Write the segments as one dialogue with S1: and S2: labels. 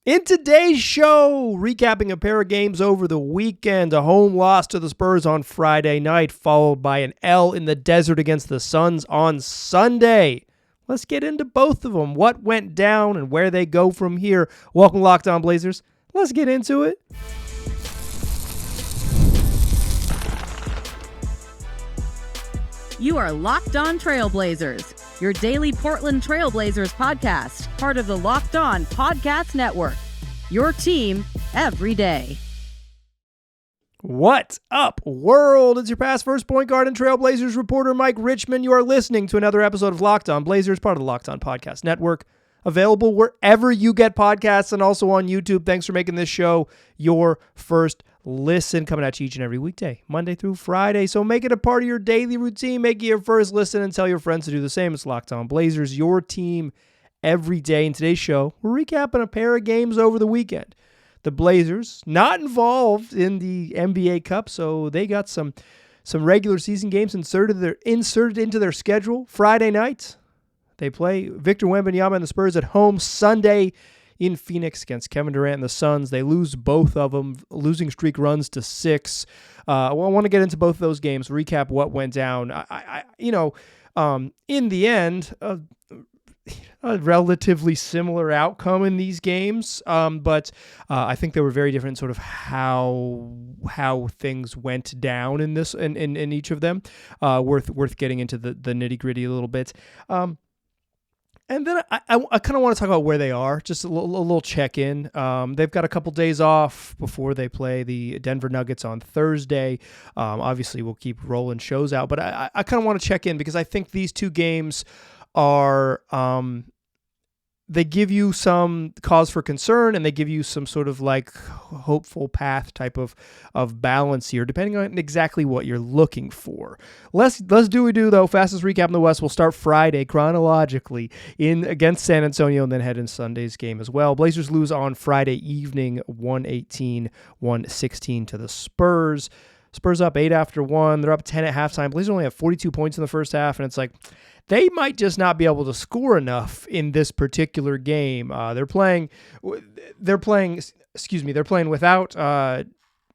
S1: In today's show, recapping a pair of games over the weekend, a home loss to the Spurs on Friday night, followed by an L in the desert against the Suns on Sunday. Let's get into both of them, what went down and where they go from here. Welcome, Locked On Blazers. Let's get into it.
S2: You are Locked On Trailblazers, your daily Portland Trailblazers podcast, part of the Locked On Podcast Network. Your team every day.
S1: What's up, world? It's your past first point guard and Trailblazers reporter, Mike Richmond. You are listening to another episode of Locked On Blazers, part of the Locked On Podcast Network. Available wherever you get podcasts and also on YouTube. Thanks for making this show your first listen, coming at you each and every weekday, Monday through Friday. So make it a part of your daily routine. Make it your first listen and tell your friends to do the same. It's Locked On Blazers, your team every day. In today's show, we're recapping a pair of games over the weekend. The Blazers not involved in the NBA Cup, so they got some regular season games inserted into their schedule. Friday night, they play Victor Wembanyama and the Spurs at home. Sunday in Phoenix against Kevin Durant and the Suns. They lose both of them. Losing streak runs to 6. I want to get into both of those games, recap what went down. In the end, a relatively similar outcome in these games, but I think they were very different in sort of how things went down in this in each of them. Worth getting into the nitty gritty a little bit. And then I kind of want to talk about where they are, just a little check-in. They've got a couple days off before they play the Denver Nuggets on Thursday. Obviously, we'll keep rolling shows out, but I kind of want to check in because I think these two games are they give you some cause for concern and they give you some sort of like hopeful path type of balance here, depending on exactly what you're looking for. Let's do we do though. Fastest recap in the West. We'll start Friday chronologically against San Antonio and then head in Sunday's game as well. Blazers lose on Friday evening 118-116 to the Spurs. Spurs up 8 after 1. They're up 10 at halftime. Blazers only have 42 points in the first half, and it's like they might just not be able to score enough in this particular game. They're playing without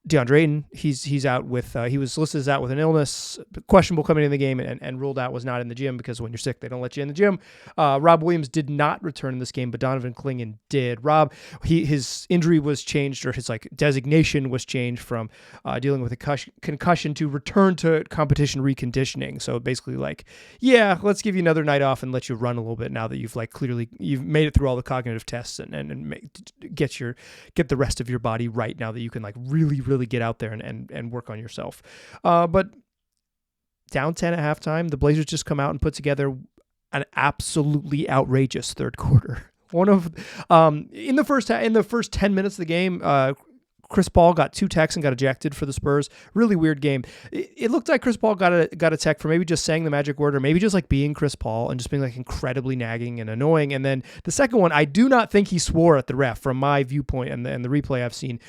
S1: DeAndre Ayton. He's out with he was listed as out with an illness, questionable coming in the game, and ruled out, was not in the gym because when you're sick they don't let you in the gym. Rob Williams did not return in this game, but Donovan Clingan did. Rob, his injury was changed, or his designation was changed from dealing with a concussion to return to competition reconditioning. So basically let's give you another night off and let you run a little bit now that you've clearly you've made it through all the cognitive tests and get the rest of your body right now that you can really get out there and work on yourself. But down 10 at halftime, the Blazers just come out and put together an absolutely outrageous third quarter. In the first 10 minutes of the game, Chris Paul got 2 techs and got ejected for the Spurs. Really weird game. It looked like Chris Paul got a tech for maybe just saying the magic word, or maybe just being Chris Paul and just being incredibly nagging and annoying. And then the second one, I do not think he swore at the ref from my viewpoint and the replay I've seen.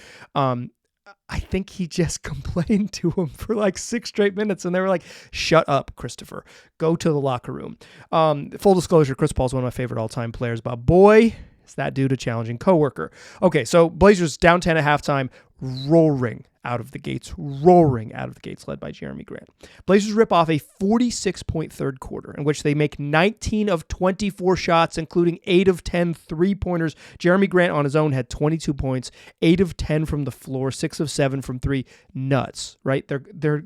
S1: I think he just complained to him for 6 straight minutes, and they were like, shut up, Christopher. Go to the locker room. Full disclosure, Chris Paul's one of my favorite all-time players, but boy, is that dude a challenging coworker. Okay, so Blazers down 10 at halftime, roaring out of the gates, led by Jeremy Grant. Blazers rip off a 46-point third quarter in which they make 19 of 24 shots, including 8 of 10 three-pointers. Jeremy Grant on his own had 22 points, 8 of 10 from the floor, 6 of 7 from 3. Nuts, right? They're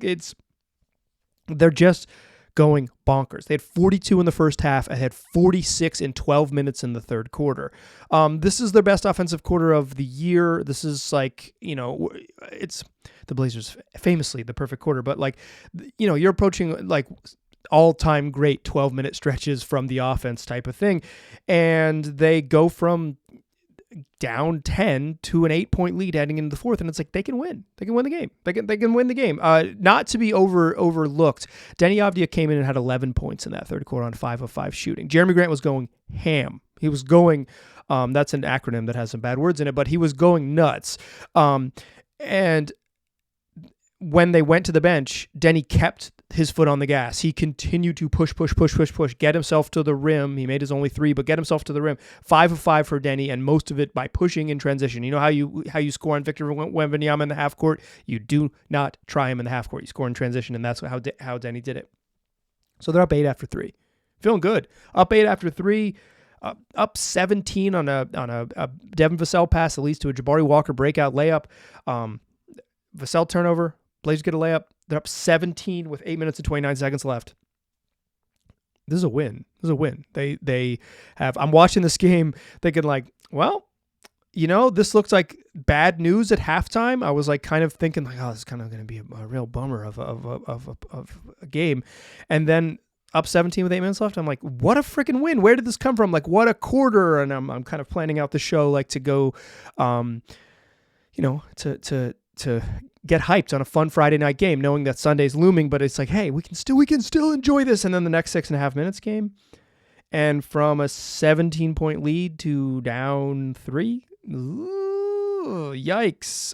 S1: just going bonkers. They had 42 in the first half and had 46 in 12 minutes in the third quarter. This is their best offensive quarter of the year. This is it's the Blazers famously the perfect quarter, but you're approaching all-time great 12-minute stretches from the offense type of thing, and they go from down 10 to an 8-point lead heading into the fourth, and it's they can win. They can win the game. They can win the game. Not to be overlooked, Denny Avdia came in and had 11 points in that third quarter on 5 of 5 shooting. Jeremy Grant was going ham. He was going, that's an acronym that has some bad words in it, but he was going nuts. And when they went to the bench, Denny kept his foot on the gas. He continued to push, get himself to the rim. He made his only 3, but get himself to the rim. 5 of 5 for Denny, and most of it by pushing in transition. You know how you score on Victor Wembanyama in the half court? You do not try him in the half court. You score in transition, and that's how Denny did it. So they're up 8 after 3. Feeling good. Up 8 after 3. Up 17 on a Devin Vassell pass that leads to a Jabari Walker breakout layup. Vassell turnover. Blazers get a layup. They're up 17 with 8 minutes and 29 seconds left. This is a win. They have. I'm watching this game thinking like, well, this looks like bad news at halftime. I was like kind of thinking like, oh, this is kind of going to be a real bummer of a game, and then up 17 with 8 minutes left. I'm like, what a freaking win. Where did this come from? Like, what a quarter. And I'm kind of planning out the show, like to go, to get hyped on a fun Friday night game, knowing that Sunday's looming, but it's like, hey, we can still enjoy this. And then the next 6.5 minutes came, and from a 17-point lead to down 3. Ooh, yikes.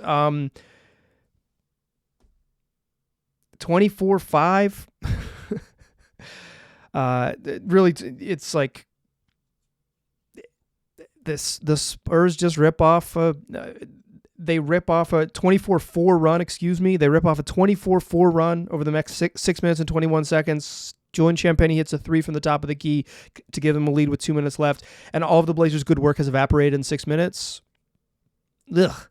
S1: 24-5. Really, it's like the Spurs just rip off they rip off a 24-4 run, They rip off a 24-4 run over the next 6 minutes and 21 seconds. Julian Champagnie hits a 3 from the top of the key to give them a lead with 2 minutes left. And all of the Blazers' good work has evaporated in 6 minutes. Ugh.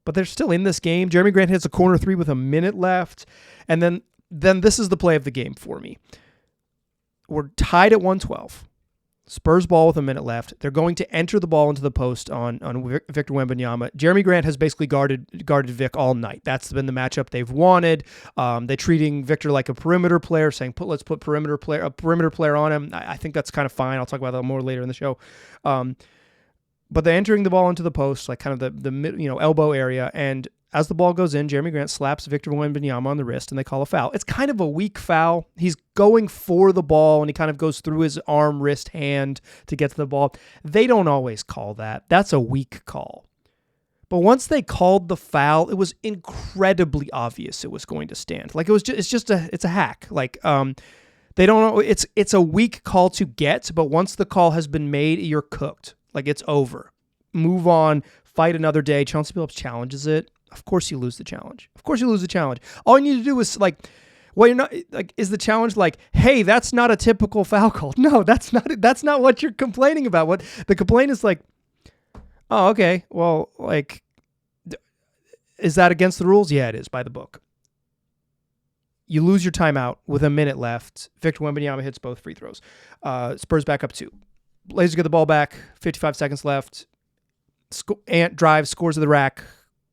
S1: But they're still in this game. Jeremy Grant hits a corner 3 with a minute left. And then this is the play of the game for me. We're tied at 112. Spurs ball with a minute left. They're going to enter the ball into the post on Victor Wembanyama. Jeremy Grant has basically guarded Vic all night. That's been the matchup they've wanted. They're treating Victor like a perimeter player, saying let's put a perimeter player on him. I think that's kind of fine. I'll talk about that more later in the show. But they're entering the ball into the post, like kind of the elbow area, and as the ball goes in, Jeremy Grant slaps Victor Wembanyama on the wrist, and they call a foul. It's kind of a weak foul. He's going for the ball, and he kind of goes through his arm, wrist, hand to get to the ball. They don't always call that. That's a weak call. But once they called the foul, it was incredibly obvious it was going to stand. Like it's a hack. Like they don't know. It's a weak call to get, but once the call has been made, you're cooked. Like it's over. Move on. Fight another day. Chauncey Billups challenges it. Of course you lose the challenge. All you need to do is is the challenge like, hey, that's not a typical foul call. No, that's not what you're complaining about. What the complaint is like, oh, okay, well, like, is that against the rules? Yeah, it is, by the book. You lose your timeout with a minute left. Victor Wembanyama hits both free throws. Spurs back up 2. Blazers get the ball back, 55 seconds left. Ant drives, scores to the rack.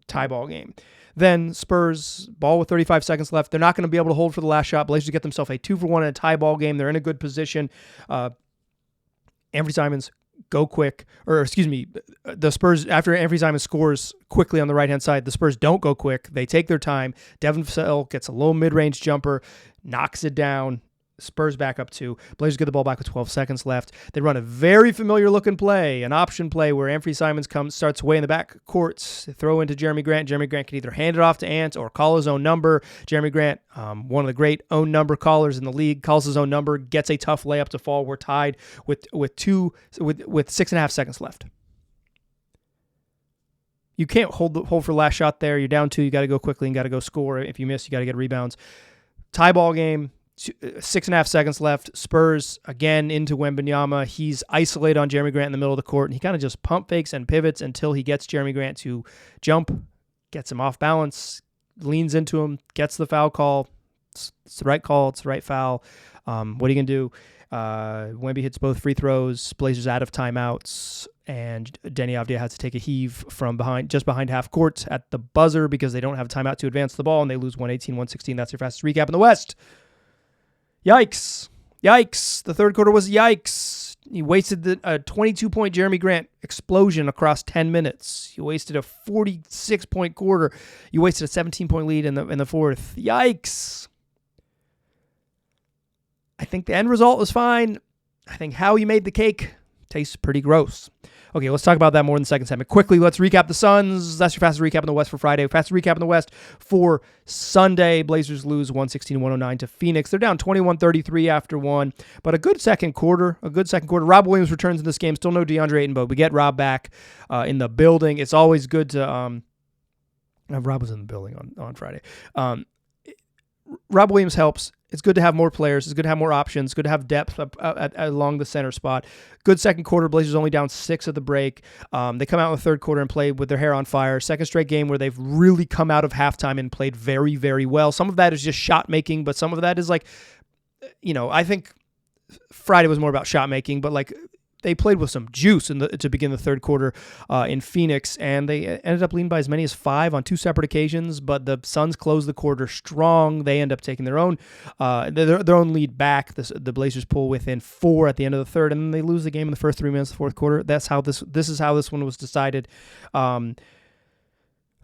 S1: Tie ball game. Then Spurs ball with 35 seconds left. They're not going to be able to hold for the last shot. Blazers get themselves a 2-for-1 in a tie ball game. They're in a good position. Anthony Simons go quick, the Spurs, after Anthony Simons scores quickly on the right-hand side, the Spurs don't go quick. They take their time. Devin Vassell gets a low mid-range jumper, knocks it down. Spurs back up 2. Blazers get the ball back with 12 seconds left. They run a very familiar-looking play, an option play where Anthony Simons starts way in the back courts. They throw into Jeremy Grant. Jeremy Grant can either hand it off to Ant or call his own number. Jeremy Grant, one of the great own number callers in the league, calls his own number, gets a tough layup to fall. We're tied with 6.5 seconds left. You can't hold for the last shot there. You're down 2. You got to go quickly and got to go score. If you miss, you got to get rebounds. Tie ball game. 6.5 seconds left. Spurs again into Wembanyama. He's isolated on Jeremy Grant in the middle of the court, and he kind of just pump fakes and pivots until he gets Jeremy Grant to jump, gets him off balance, leans into him, gets the foul call. It's the right call. It's the right foul. What are you going to do? Wemby hits both free throws. Blazers out of timeouts, and Denny Avdia has to take a heave from just behind half court at the buzzer because they don't have a timeout to advance the ball, and they lose 118-116. That's your fastest recap in the West. Yikes. The third quarter was yikes. He wasted a 22-point Jeremy Grant explosion across 10 minutes. You wasted a 46-point quarter. You wasted a 17-point lead in the fourth. Yikes. I think the end result was fine. I think how you made the cake tastes pretty gross. Okay, let's talk about that more in the second segment. Quickly, let's recap the Suns. That's your fastest recap in the West for Friday. Fastest recap in the West for Sunday. Blazers lose 116-109 to Phoenix. They're down 21-33 after one, but a good second quarter. Rob Williams returns in this game. Still no DeAndre Ayton, but we get Rob back in the building. It's always good to Rob was in the building on Friday. Rob Williams helps. It's good to have more players. It's good to have more options. Good to have depth along the center spot. Good second quarter. Blazers only down 6 at the break. They come out in the third quarter and play with their hair on fire. Second straight game where they've really come out of halftime and played very, very well. Some of that is just shot making, but some of that is like, I think Friday was more about shot making, but like they played with some juice to begin the third quarter in Phoenix, and they ended up leading by as many as 5 on 2 separate occasions. But the Suns closed the quarter strong. They end up taking their own lead back. The Blazers pull within 4 at the end of the third, and then they lose the game in the first 3 minutes of the fourth quarter. That's how this is how this one was decided.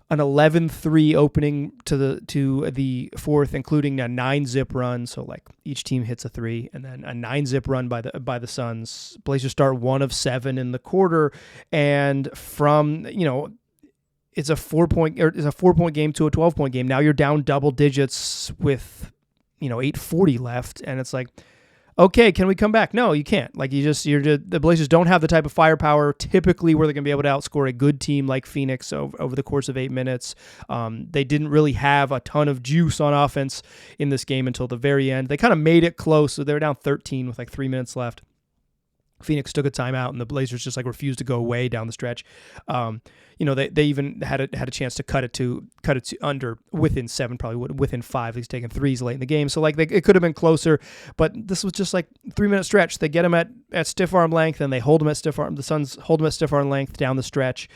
S1: An 11-3 opening to the fourth, including a 9-zip run. So like each team hits a 3, and then a 9-zip run by the Suns. Blazers start 1 of 7 in the quarter, and from it's a 4-point game to a 12-point game. Now you're down double digits with 8:40 left, and it's like, okay, can we come back? No, you can't. Like the Blazers don't have the type of firepower typically where they're going to be able to outscore a good team like Phoenix over the course of 8 minutes. They didn't really have a ton of juice on offense in this game until the very end. They kind of made it close, so they were down 13 with like 3 minutes left. Phoenix took a timeout, and the Blazers just like refused to go away down the stretch. They even had a chance to cut it to under within 7, probably within 5. He's taking threes late in the game, so like it could have been closer. But this was just like 3-minute stretch. They get him at stiff arm length, and they hold him at stiff arm. The Suns hold him at stiff arm length down the stretch.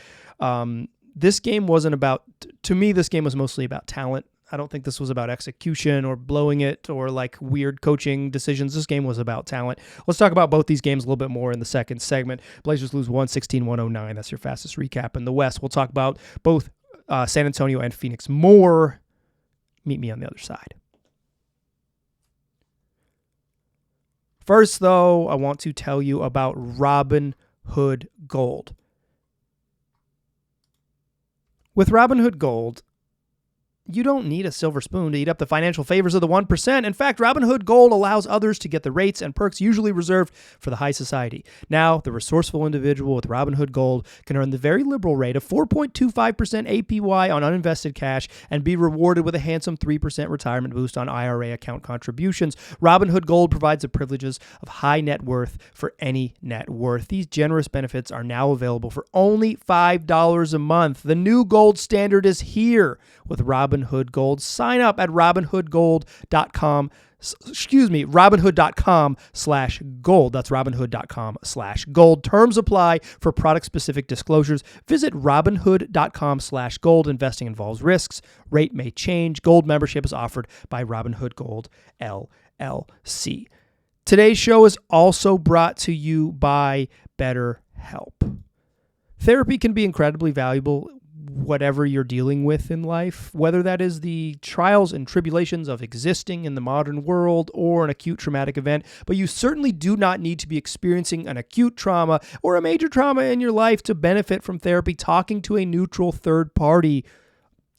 S1: This game wasn't about. To me, this game was mostly about talent. I don't think this was about execution or blowing it or like weird coaching decisions. This game was about talent. Let's talk about both these games a little bit more in the second segment. Blazers lose 116-109. That's your fastest recap in the West. We'll talk about both San Antonio and Phoenix more. Meet me on the other side. First, though, I want to tell you about Robinhood Gold. With Robinhood Gold, you don't need a silver spoon to eat up the financial favors of the 1%. In fact, Robinhood Gold allows others to get the rates and perks usually reserved for the high society. Now, the resourceful individual with Robinhood Gold can earn the very liberal rate of 4.25% APY on uninvested cash and be rewarded with a handsome 3% retirement boost on IRA account contributions. Robinhood Gold provides the privileges of high net worth for any net worth. These generous benefits are now available for only $5 a month. The new gold standard is here with Robinhood Gold. Sign up at robinhoodgold.com. Robinhood.com/gold. That's robinhood.com/gold. Terms apply for product-specific disclosures. Visit robinhood.com/gold. Investing involves risks. Rate may change. Gold membership is offered by Robinhood Gold, LLC. Today's show is also brought to you by BetterHelp. Therapy can be incredibly valuable whatever you're dealing with in life, whether that is the trials and tribulations of existing in the modern world or an acute traumatic event, but you certainly do not need to be experiencing an acute trauma or a major trauma in your life to benefit from therapy. Talking to a neutral third party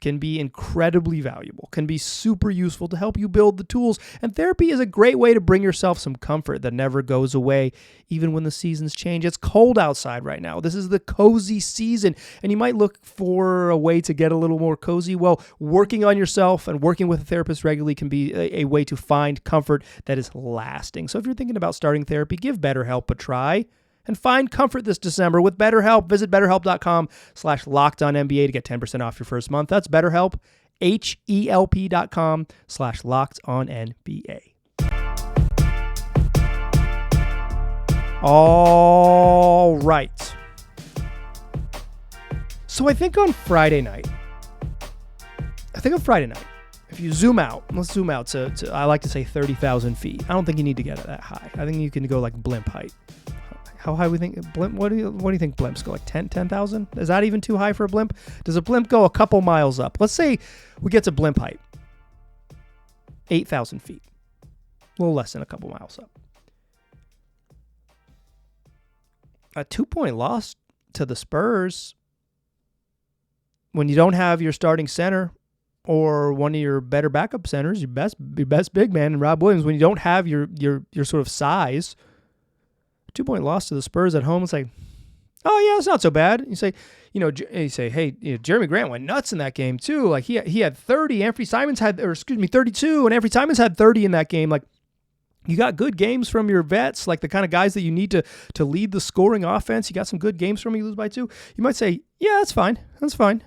S1: can be incredibly valuable, can be super useful to help you build the tools. And therapy is a great way to bring yourself some comfort that never goes away, even when the seasons change. It's cold outside right now. This is the cozy season, and you might look for a way to get a little more cozy. Well, working on yourself and working with a therapist regularly can be a way to find comfort that is lasting. So if you're thinking about starting therapy, give BetterHelp a try and find comfort this December with BetterHelp. Visit BetterHelp.com/LockedOnNBA to get 10% off your first month. That's BetterHelp, HELP.com/LockedOnNBA. All right. So I think on Friday night, if you zoom out, let's zoom out to I like to say 30,000 feet. I don't think you need to get it that high. I think you can go like blimp height. How high we think blimp? What do you think blimps go? Like 10,000? Is that even too high for a blimp? Does a blimp go a couple miles up? Let's say we get to blimp height, 8,000 feet, a little less than a couple miles up. A 2-point loss to the Spurs, when you don't have your starting center or one of your better backup centers, your best big man, and Rob Williams, when you don't have your sort of size, 2-point loss to the Spurs at home, it's like, oh yeah, it's not so bad. You say, hey, Jeremy Grant went nuts in that game too. Like he had 30, Anfernee Simons had, 32, and Anfernee Simons had 30 in that game. Like, you got good games from your vets, like the kind of guys that you need to lead the scoring offense. You got some good games from them. You lose by 2. You might say, yeah, that's fine. That's fine.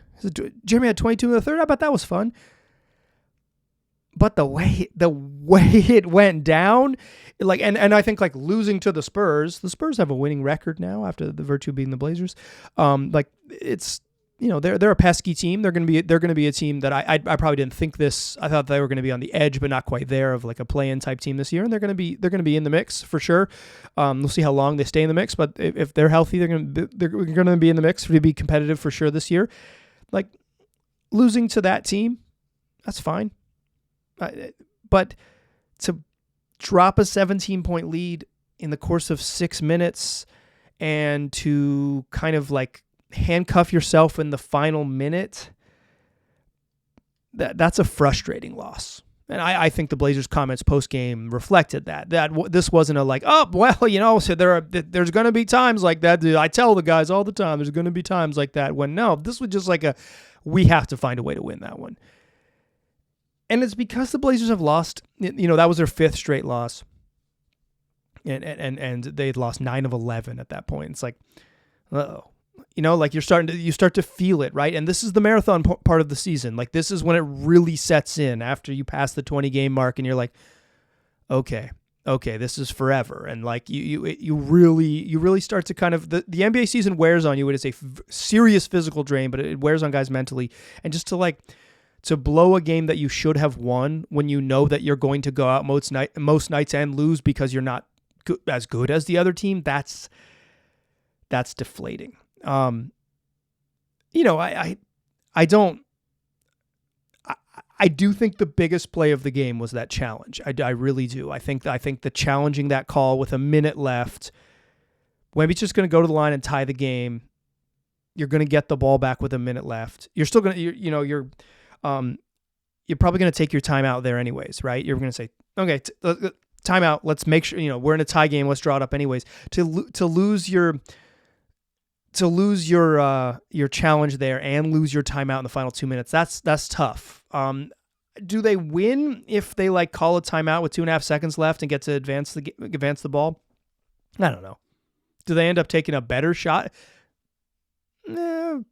S1: Jeremy had 22 in the third. I bet that was fun. But the way it went down, like, and I think like losing to the Spurs have a winning record now after the Virtue beating the Blazers. Like it's, they're a pesky team. They're gonna be a team that I probably didn't think this. I thought they were gonna be on the edge, but not quite there, of like a play-in type team this year. And they're gonna be in the mix for sure. We'll see how long they stay in the mix, but if they're healthy, they're gonna be in the mix to be competitive for sure this year. Like, losing to that team, that's fine. But to drop a 17-point lead in the course of 6 minutes and to kind of like handcuff yourself in the final minute, that's a frustrating loss. And I think the Blazers' comments post-game reflected that this wasn't a like, oh, well, so there's going to be times like that. I tell the guys all the time, there's going to be times like that, when no, this was just like we have to find a way to win that one. And it's because the Blazers have lost, that was their 5th straight loss. And they had lost 9 of 11 at that point. It's like, uh-oh. Like you start to feel it, right? And this is the marathon part of the season. Like, this is when it really sets in after you pass the 20-game mark and you're like, okay, this is forever. And like you really start to kind of, the NBA season wears on you. It is a serious physical drain, but it wears on guys mentally. And just to blow a game that you should have won when you know that you're going to go out most nights and lose because you're not as good as the other team, that's deflating. I do think the biggest play of the game was that challenge. I really do. I think the challenging that call with a minute left, Wemby's just going to go to the line and tie the game. You're going to get the ball back with a minute left. You're still going to, you're probably going to take your timeout there anyways, right? You're going to say, okay, timeout. Let's make sure, we're in a tie game. Let's draw it up anyways. To lose your challenge there and lose your timeout in the final 2 minutes, that's tough. Do they win if they like call a timeout with 2.5 seconds left and get to advance the ball? I don't know. Do they end up taking a better shot?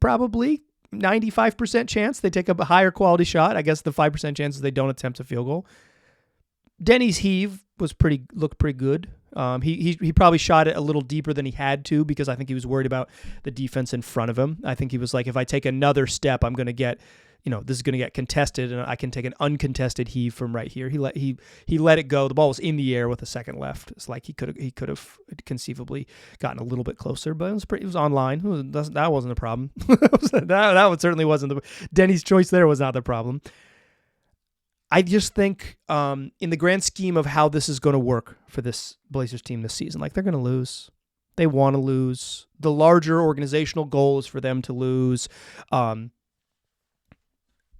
S1: Probably 95% chance they take a higher quality shot. I guess the 5% chance is they don't attempt a field goal. Denny's heave looked pretty good. He probably shot it a little deeper than he had to because I think he was worried about the defense in front of him. I think he was like, if I take another step, I'm going to get, this is going to get contested, and I can take an uncontested heave from right here. He let it go. The ball was in the air with a second left. It's like he could have conceivably gotten a little bit closer, but it was online. That wasn't a problem. that certainly wasn't Denny's choice there was not the problem. I just think in the grand scheme of how this is going to work for this Blazers team this season, like, they're going to lose. They want to lose. The larger organizational goal is for them to lose.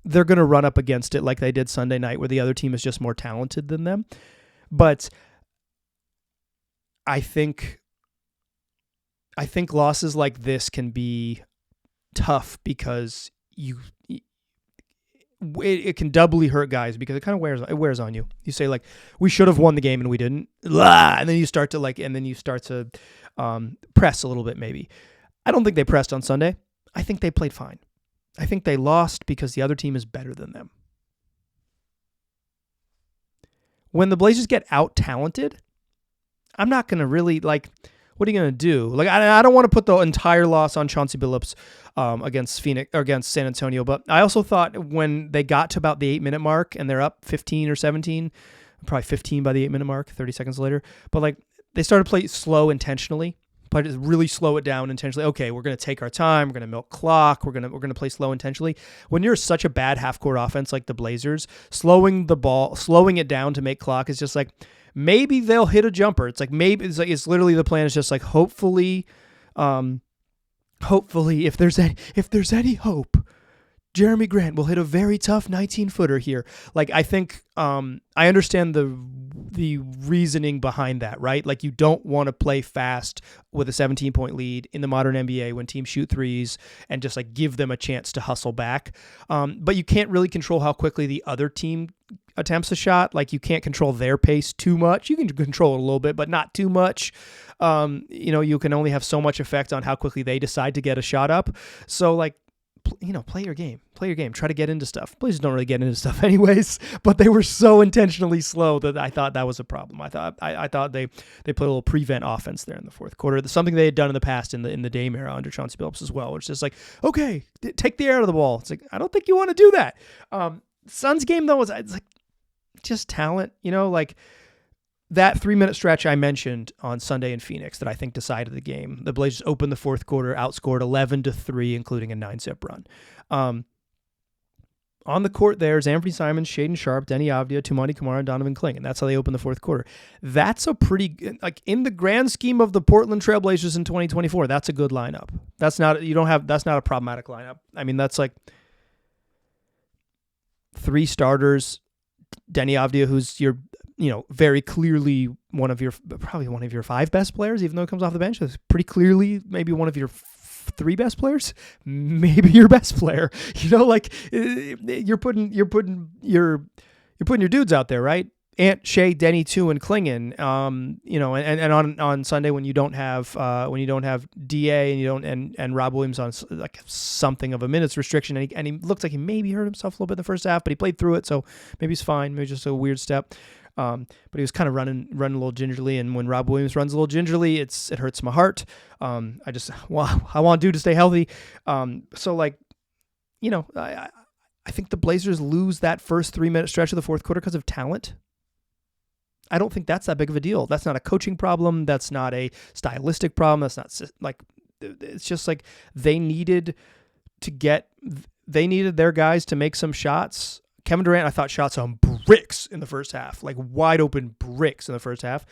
S1: They're going to run up against it like they did Sunday night, where the other team is just more talented than them. But I think losses like this can be tough because it can doubly hurt guys because it kind of wears on you. You say, like, we should have won the game and we didn't, and then you start to press a little bit. Maybe I don't think they pressed on Sunday. I think they played fine. I think they lost because the other team is better than them. When the Blazers get out talented, I'm not going to really, like, what are you going to do? Like, I don't want to put the entire loss on Chauncey Billups against Phoenix or against San Antonio, but I also thought when they got to about the 8-minute mark and they're up 15 or 17, probably 15 by the 8-minute mark, 30 seconds later, but like they started to play slow intentionally, but really slow it down intentionally. Okay, we're going to take our time. We're going to milk clock. We're going to play slow intentionally. When you're such a bad half-court offense like the Blazers, slowing it down to make clock is just like, maybe they'll hit a jumper. It's like, maybe it's literally the plan is just like, hopefully hopefully, if there's any hope, Jeremy Grant will hit a very tough 19-footer here. Like, I think I understand the reasoning behind that, right? Like, you don't want to play fast with a 17-point lead in the modern NBA when teams shoot threes and just like give them a chance to hustle back. But you can't really control how quickly the other team attempts a shot. Like, you can't control their pace too much. You can control it a little bit, but not too much. You can only have so much effect on how quickly they decide to get a shot up. So, like, play your game. Try to get into stuff. Blazers don't really get into stuff anyways, but they were so intentionally slow that I thought that was a problem. I thought they played a little prevent offense there in the fourth quarter. Something they had done in the past in the Dame era under Chauncey Billups as well, which is just like, okay, take the air out of the ball. It's like, I don't think you want to do that. Suns game though, it's like just talent, like that 3-minute stretch I mentioned on Sunday in Phoenix that I think decided the game. The Blazers opened the fourth quarter, outscored 11-3, including a 9-zip run. On the court there's Anthony Simons, Shaedon Sharpe, Denny Avdia, Tumani Kamara, and Donovan Clingan. That's how they opened the fourth quarter. That's a pretty, like, in the grand scheme of the Portland Trail Blazers in 2024, that's a good lineup. That's not a problematic lineup. I mean, that's like 3 starters, Denny Avdia, who's your, very clearly probably one of your 5 best players, even though it comes off the bench. It's pretty clearly maybe one of your 3 best players, maybe your best player. You're putting your dudes out there, right? Ant, Shea, Denny, Tu, and Clingan. And on Sunday when you don't have DA and you don't and Rob Williams on like something of a minutes restriction, and he looks like he maybe hurt himself a little bit in the first half, but he played through it, so maybe he's fine. Maybe just a weird step. But he was kind of running a little gingerly, and when Rob Williams runs a little gingerly, it hurts my heart. I want dude to stay healthy. I think the Blazers lose that first 3-minute stretch of the fourth quarter because of talent. I don't think that's that big of a deal. That's not a coaching problem. That's not a stylistic problem. That's not like, it's just like they needed their guys to make some shots. Kevin Durant, I thought, shots on bricks in the first half, like wide open bricks in the first half.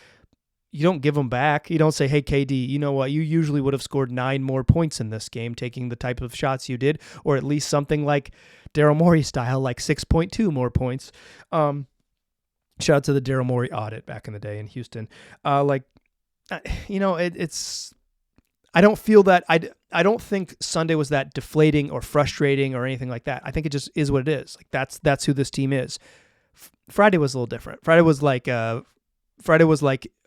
S1: You don't give them back. You don't say, hey, KD, you know what? You usually would have scored 9 more points in this game, taking the type of shots you did, or at least something like Daryl Morey style, like 6.2 more points. Shout out to the Daryl Morey audit back in the day in Houston. It's. I don't feel that. I don't think Sunday was that deflating or frustrating or anything like that. I think it just is what it is. Like that's who this team is. Friday was a little different. Friday was like,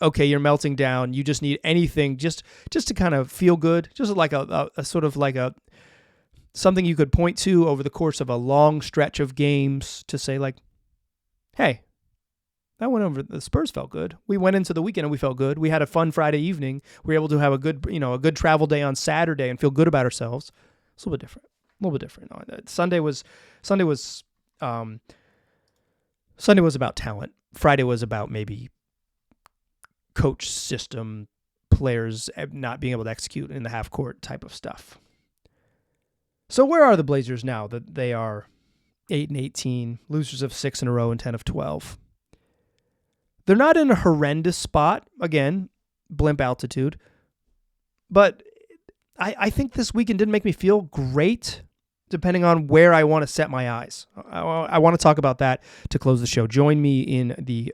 S1: okay, you're melting down. You just need anything just to kind of feel good. Just like a sort of like a something you could point to over the course of a long stretch of games to say like, hey, that went over. The Spurs felt good. We went into the weekend and we felt good. We had a fun Friday evening. We were able to have a good travel day on Saturday and feel good about ourselves. It's a little bit different. Sunday was about talent. Friday was about maybe coach, system, players not being able to execute in the half court type of stuff. So where are the Blazers now that they are 8-18, losers of 6 in a row and 10 of 12? They're not in a horrendous spot. Again, blimp altitude. But I think this weekend didn't make me feel great, depending on where I want to set my eyes. I want to talk about that to close the show. Join me in the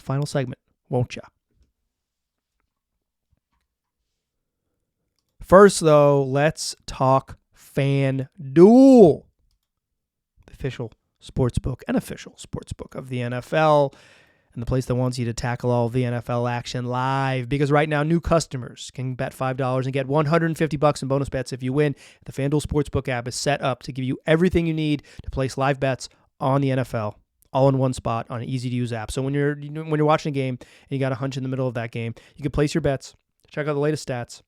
S1: final segment, won't ya? First, though, let's talk FanDuel, the official sportsbook of the NFL. And the place that wants you to tackle all of the NFL action live. Because right now, new customers can bet $5 and get $150 in bonus bets if you win. The FanDuel Sportsbook app is set up to give you everything you need to place live bets on the NFL, all in one spot on an easy-to-use app. So when you're watching a game and you got a hunch in the middle of that game, you can place your bets, check out the latest stats,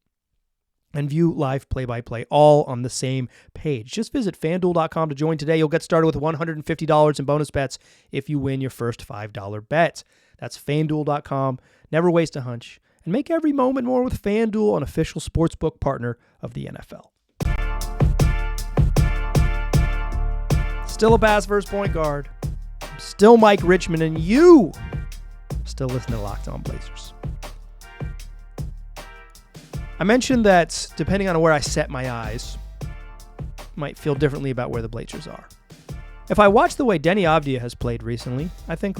S1: and view live play-by-play all on the same page. Just visit FanDuel.com to join today. You'll get started with $150 in bonus bets if you win your first $5 bet. That's FanDuel.com. Never waste a hunch. And make every moment more with FanDuel, an official sportsbook partner of the NFL. Still a pass first point guard. Still Mike Richmond, and you still listen to Locked On Blazers. I mentioned that depending on where I set my eyes, might feel differently about where the Blazers are. If I watch the way Deni Avdija has played recently, I think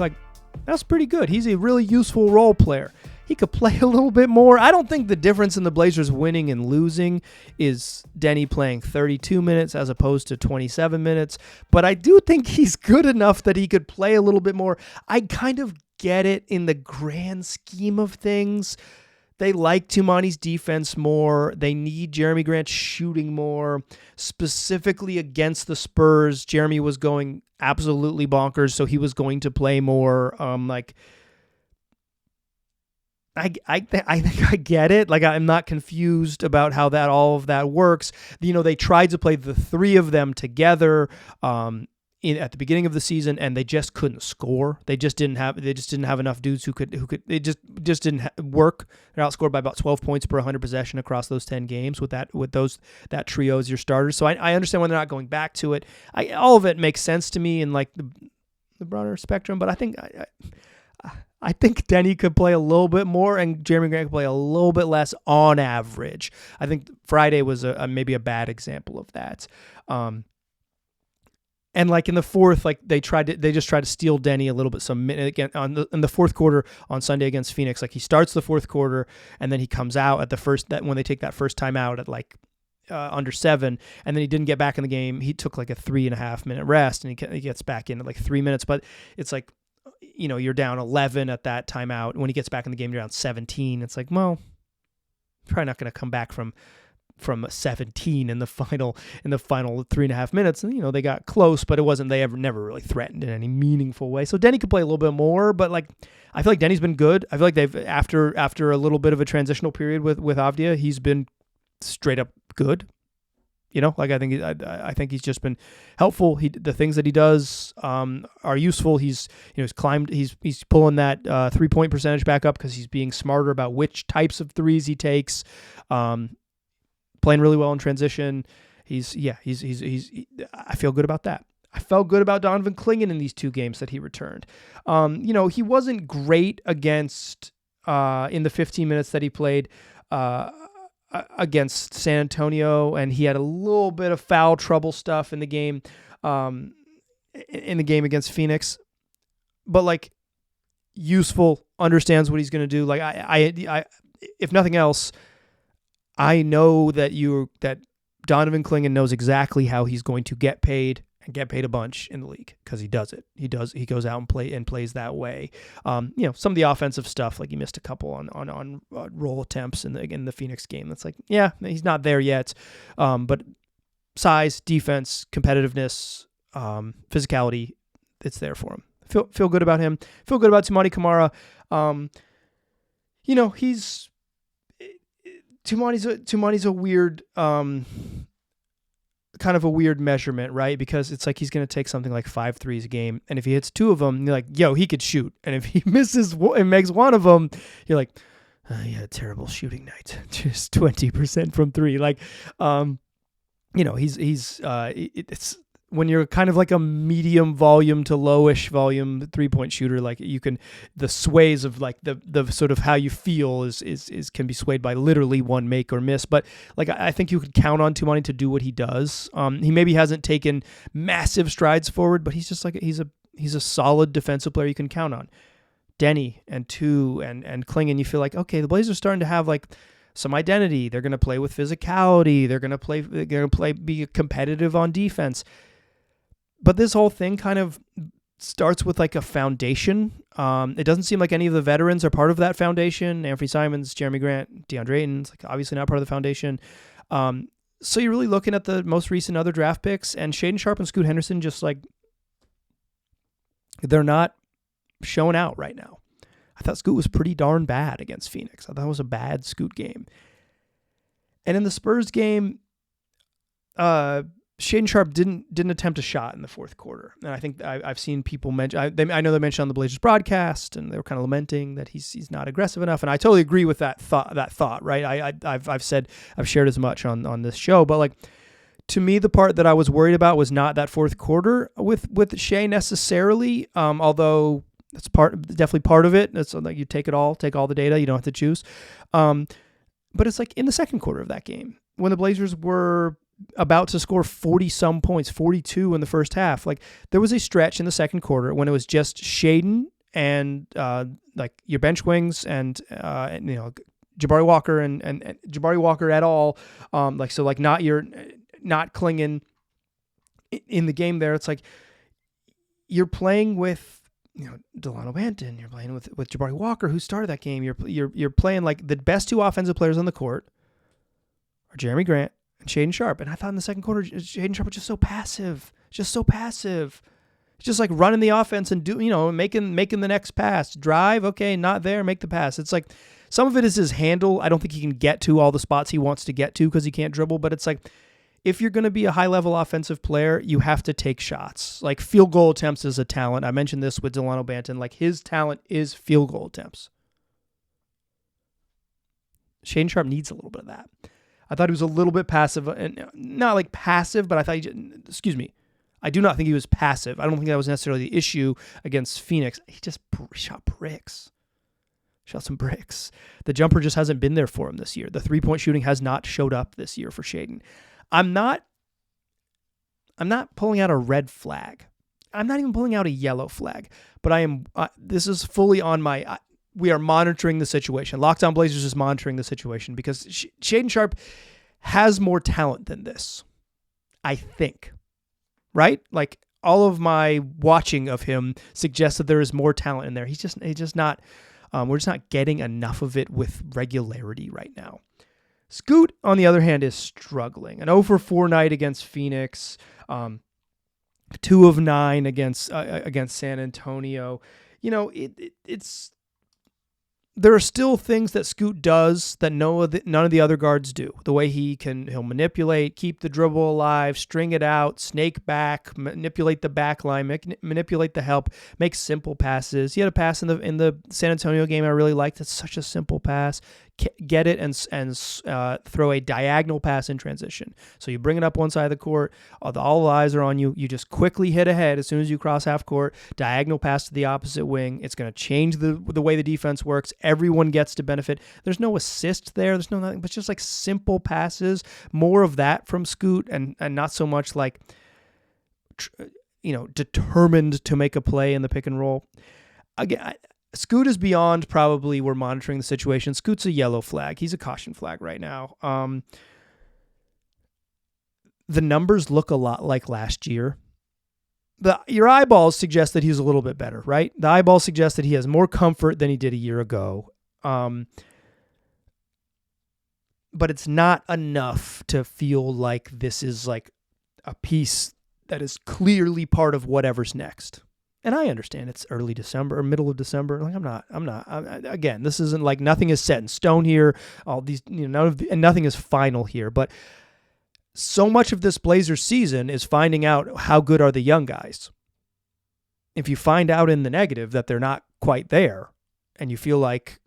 S1: that's pretty good. He's a really useful role player. He could play a little bit more. I don't think the difference in the Blazers winning and losing is Deni playing 32 minutes as opposed to 27 minutes, but I do think he's good enough that he could play a little bit more. I kind of get it in the grand scheme of things. They like Tumani's defense more. They need Jeremy Grant shooting more. Specifically against the Spurs, Jeremy was going absolutely bonkers, so he was going to play more. I think I get it. I'm not confused about how all of that works. They tried to play the three of them together at the beginning of the season, and they just couldn't score. They just didn't have enough dudes who could. It just didn't work. They're outscored by about 12 points per 100 possession across those 10 games with that trio as your starters. So I understand why they're not going back to it. All of it makes sense to me in the broader spectrum, but I think Deni could play a little bit more and Jeremy Grant could play a little bit less on average. I think Friday was maybe a bad example of that. And in the fourth, they just tried to steal Deni a little bit. Again, in the fourth quarter on Sunday against Phoenix, he starts the fourth quarter and then he comes out at when they take that first time out at under 7, and then he didn't get back in the game. He took a 3.5 minute rest and he gets back in at 3 minutes, but it's you're down 11 at that timeout. When he gets back in the game, you're down 17. It's well, probably not going to come back from 17 in the final 3.5 minutes. And they got close, but it wasn't. They never really threatened in any meaningful way. So Deni could play a little bit more, but I feel like Denny's been good. I feel like they've after a little bit of a transitional period with Avdija, he's been straight up good. I think he's just been helpful. The things that he does are useful. He's climbed. He's pulling that 3-point percentage back up because he's being smarter about which types of threes he takes. Playing really well in transition. I feel good about that. I felt good about Donovan Clingan in these 2 games that he returned. He wasn't great against in the 15 minutes that he played against San Antonio, and he had a little bit of foul trouble stuff in the game against Phoenix, but useful, understands what he's going to do. I if nothing else, I know that Donovan Clingan knows exactly how he's going to get paid and get paid a bunch in the league because he does it. He goes out and plays that way. Some of the offensive stuff, he missed a couple on roll attempts in the Phoenix game. That's he's not there yet. But size, defense, competitiveness, physicality, it's there for him. Feel good about him. Feel good about Tumani Kamara. Tumani's a weird, kind of a weird measurement, right? Because it's he's going to take something like 5 threes a game, and if he hits 2 of them, you're yo, he could shoot. And if he misses and makes 1 of them, you're he had a terrible shooting night, just 20% from 3. It's when you're kind of a medium volume to lowish volume 3-point shooter, the sways of the sort of how you feel is can be swayed by literally one make or miss. But I think you could count on Tumani to do what he does. He maybe hasn't taken massive strides forward, but he's just he's a solid defensive player you can count on. Deni and Clingan, you feel okay, the Blazers are starting to have some identity. They're going to play with physicality. They're going to be competitive on defense. But this whole thing kind of starts with a foundation. It doesn't seem like any of the veterans are part of that foundation. Anthony Simons, Jeremy Grant, DeAndre Ayton's obviously not part of the foundation. So you're really looking at the most recent other draft picks, and Shaedon Sharpe and Scoot Henderson just they're not showing out right now. I thought Scoot was pretty darn bad against Phoenix. I thought it was a bad Scoot game. And in the Spurs game, Shaedon Sharpe didn't attempt a shot in the fourth quarter, and I think I've seen people mention. I know they mentioned on the Blazers broadcast, and they were kind of lamenting that he's not aggressive enough, and I totally agree with that thought. Right? I've shared as much on this show, but to me, the part that I was worried about was not that fourth quarter with Shea necessarily, although that's definitely part of it. It's you take all the data, you don't have to choose. But it's like in the second quarter of that game, when the Blazers were about to score 40-some points, 42 in the first half, like there was a stretch in the second quarter when it was just Shaedon and like your bench wings and Jabari Walker and Jabari Walker at all, not clinging in the game there. It's like you're playing with Delano Banton, you're playing with Jabari Walker, who started that game. You're playing like the best two offensive players on the court are Jeremy Grant and Shaedon Sharpe. And I thought in the second quarter, Shaedon Sharpe was just so passive. It's just like running the offense and making the next pass. Drive, okay, not there, make the pass. It's like some of it is his handle. I don't think he can get to all the spots he wants to get to because he can't dribble, but it's like if you're going to be a high-level offensive player, you have to take shots. Like field goal attempts is a talent. I mentioned this with Delano Banton. Like his talent is field goal attempts. Shaedon Sharpe needs a little bit of that. I thought he was a little bit passive, and not like passive, but I do not think he was passive. I don't think that was necessarily the issue against Phoenix. He just shot bricks. Shot some bricks. The jumper just hasn't been there for him this year. The three-point shooting has not showed up this year for Shaedon. I'm not pulling out a red flag. I'm not even pulling out a yellow flag. But I am. This is fully on my. We are monitoring the situation. Locked On Blazers is monitoring the situation because Shaedon Sharpe has more talent than this. I think. Right? Like all of my watching of him suggests that there is more talent in there. He's just not. We're just not getting enough of it with regularity right now. Scoot, on the other hand, is struggling. An 0-for-4 night against Phoenix, 2 of 9 against San Antonio. It's there are still things that Scoot does that none of the other guards do. The way he'll manipulate, keep the dribble alive, string it out, snake back, manipulate the back line, manipulate the help, make simple passes. He had a pass in the San Antonio game I really liked. It's such a simple pass. Get it and throw a diagonal pass in transition. So you bring it up one side of the court, all eyes are on you. You just quickly hit ahead as soon as you cross half court, diagonal pass to the opposite wing. It's going to change the way the defense works. Everyone gets to benefit. There's no assist there. There's no nothing, but just like simple passes. More of that from Scoot and not so much like determined to make a play in the pick and roll. Again, Scoot is beyond probably we're monitoring the situation. Scoot's a yellow flag. He's a caution flag right now. The numbers look a lot like last year. Your eyeballs suggest that he's a little bit better, right? The eyeballs suggest that he has more comfort than he did a year ago. But it's not enough to feel like this is like a piece that is clearly part of whatever's next. And I understand it's early December or middle of December. Like again, this isn't like nothing is set in stone here. All these, nothing is final here. But so much of this Blazers season is finding out how good are the young guys. If you find out in the negative that they're not quite there, and you feel like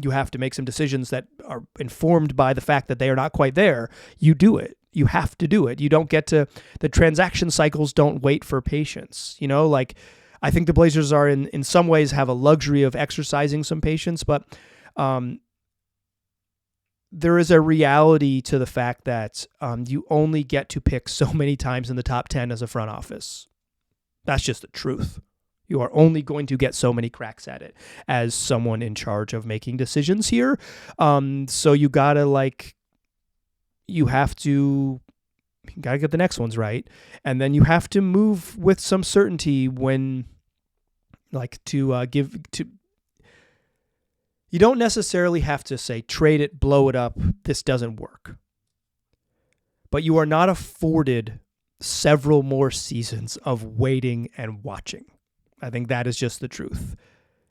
S1: you have to make some decisions that are informed by the fact that they are not quite there, you do it. You have to do it. You don't get to, the transaction cycles don't wait for patience. I think the Blazers are in some ways have a luxury of exercising some patience, but there is a reality to the fact that you only get to pick so many times in the top 10 as a front office. That's just the truth. You are only going to get so many cracks at it as someone in charge of making decisions here. So you gotta you gotta get the next ones right. And then you have to move with some certainty when you don't necessarily have to say, trade it, blow it up. This doesn't work. But you are not afforded several more seasons of waiting and watching. I think that is just the truth.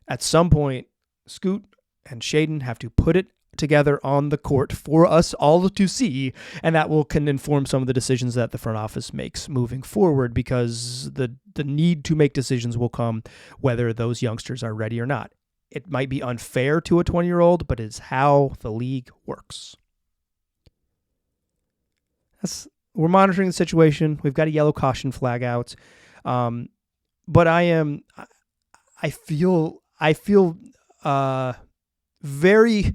S1: At some point, Scoot and Shaedon have to put it together on the court for us all to see, and that can inform some of the decisions that the front office makes moving forward, because the need to make decisions will come whether those youngsters are ready or not. It might be unfair to a 20-year-old, but it's how the league works. We're monitoring the situation. We've got a yellow caution flag out. But I feel very,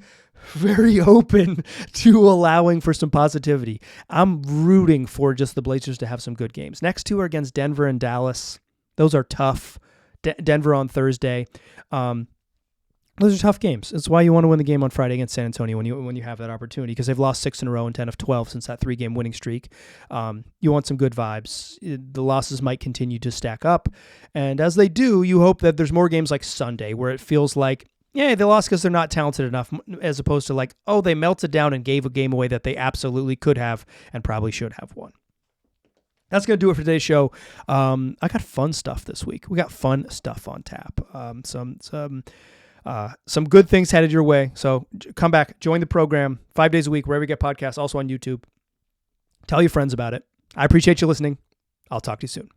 S1: very open to allowing for some positivity. I'm rooting for just the Blazers to have some good games. Next two are against Denver and Dallas. Those are tough. Denver on Thursday. Those are tough games. That's why you want to win the game on Friday against San Antonio when you have that opportunity, because they've lost 6 in a row and 10 of 12 since that 3-game winning streak. You want some good vibes. The losses might continue to stack up. And as they do, you hope that there's more games like Sunday where it feels like, yeah, they lost because they're not talented enough, as opposed to like, oh, they melted down and gave a game away that they absolutely could have and probably should have won. That's going to do it for today's show. I got fun stuff this week. We got fun stuff on tap. Some good things headed your way. So come back, join the program 5 days a week, wherever you get podcasts, also on YouTube. Tell your friends about it. I appreciate you listening. I'll talk to you soon.